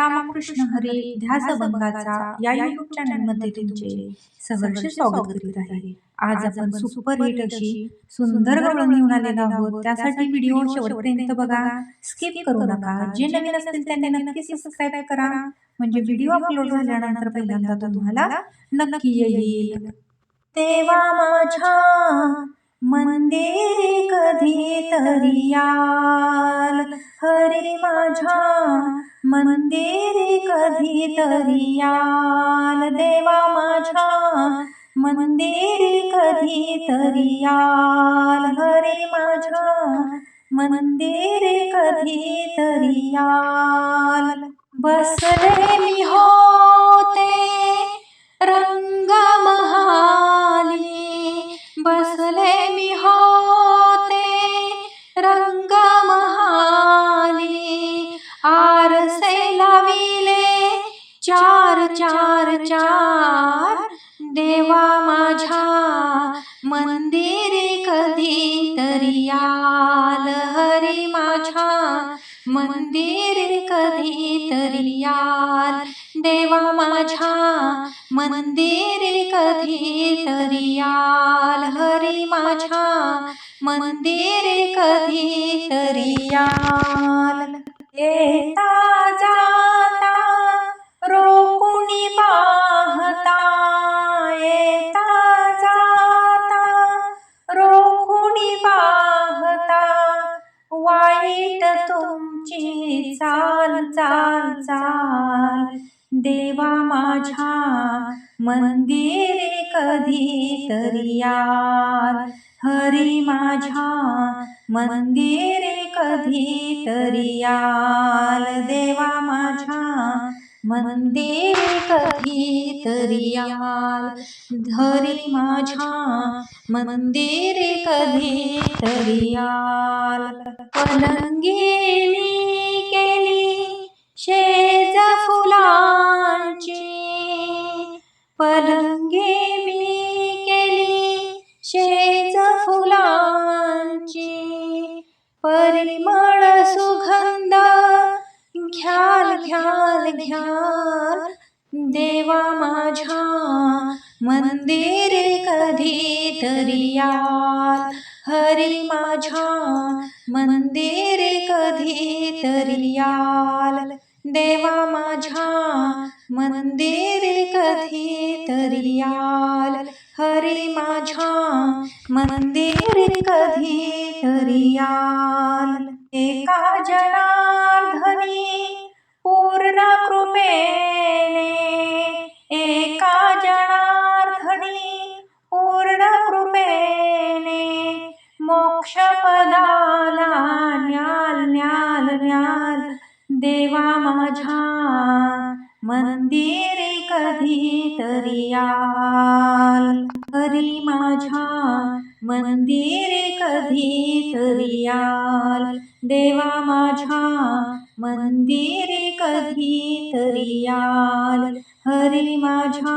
रामकृष्ण हरी ध्यास अभंगाचा या यूट्यूब चॅनलमध्ये तुमचे सहर्ष स्वागत करीत आहे। आज आपण सुपर हिट अशी सुंदर गवळण घेऊन आलेलो आहोत। त्यासाठी व्हिडिओ शेवटपर्यंत बघा, स्किप करू नका। जे नवीन असतील त्यांनी नक्की सबस्क्राइब करा, म्हणजे व्हिडिओ अपलोड झाल्यानंतर पहिल्यांदा तुम्हाला नक्की येईल। देवा माझ्या मंदिरी कधी तरी याल, हरी माझ्या मंदिरी कधी तरी याल, देवा माझ्या मंदिरी कधी तरी याल, हरी माझ्या मंदिरी कधी तरी याल। बसले मी होते रंगमहाली, बसले मी होते रंगमहाली, आरसे लाविले चार चार चार, देवा माझ्या मंदिरी कधी तरी याल, हरी माझ्या मंदिरी कधी तरी याल, देवा माझ्या मंदिरी कधी तरी याल, हरी माझ्या मंदिरी कधी तरी याल। येता जाता रोकुनी पाहता, येता जाता रोकुनी पाहता, वाईट तुमची चाल चाल चाल, देवा माझ्या मंदिरी कधी तरी याल, हरी माझ्या मंदिरी कधी तरी याल, देवा माझ्या मंदिरी कधी तरी याल, हरी माझ्या मंदिरी कधी तरी याल। पलंगी मी केली शेज फुलांची, पलंगी मी केली शेज फुलांची, परिमळ सुगंध घ्याल घ्याल घ्याल, देवा माझ्या मंदिरी कधी तरी याल, हरी माझ्या मंदिरी कधी तरी याल, देवा माझ्या मंदिरी कधी तरी याल, हरी माझ्या मंदिरी कधी तरी याल। एका जनार्दनी पूर्ण कृपेने, एका जनार्दनी पूर्ण कृपेने, मोक्ष पदाला न्याल न्याल न्याल, देवा माझ्या मंदिरी कधी तरी याल, हरी माझ्या मंदिरी कधी तरी याल, देवा माझ्या मंदिरी कधी तरी याल, हरी माझ्या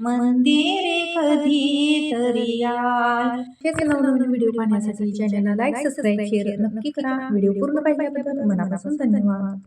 मंदिरी कधी तरी याल। हेच नवनवीन व्हिडिओ पाहण्यासाठी चॅनलला लाईक, सबस्क्राईब, शेअर नक्की करा। व्हिडिओ पूर्ण पाहिल्याबद्दल मनापासून धन्यवाद।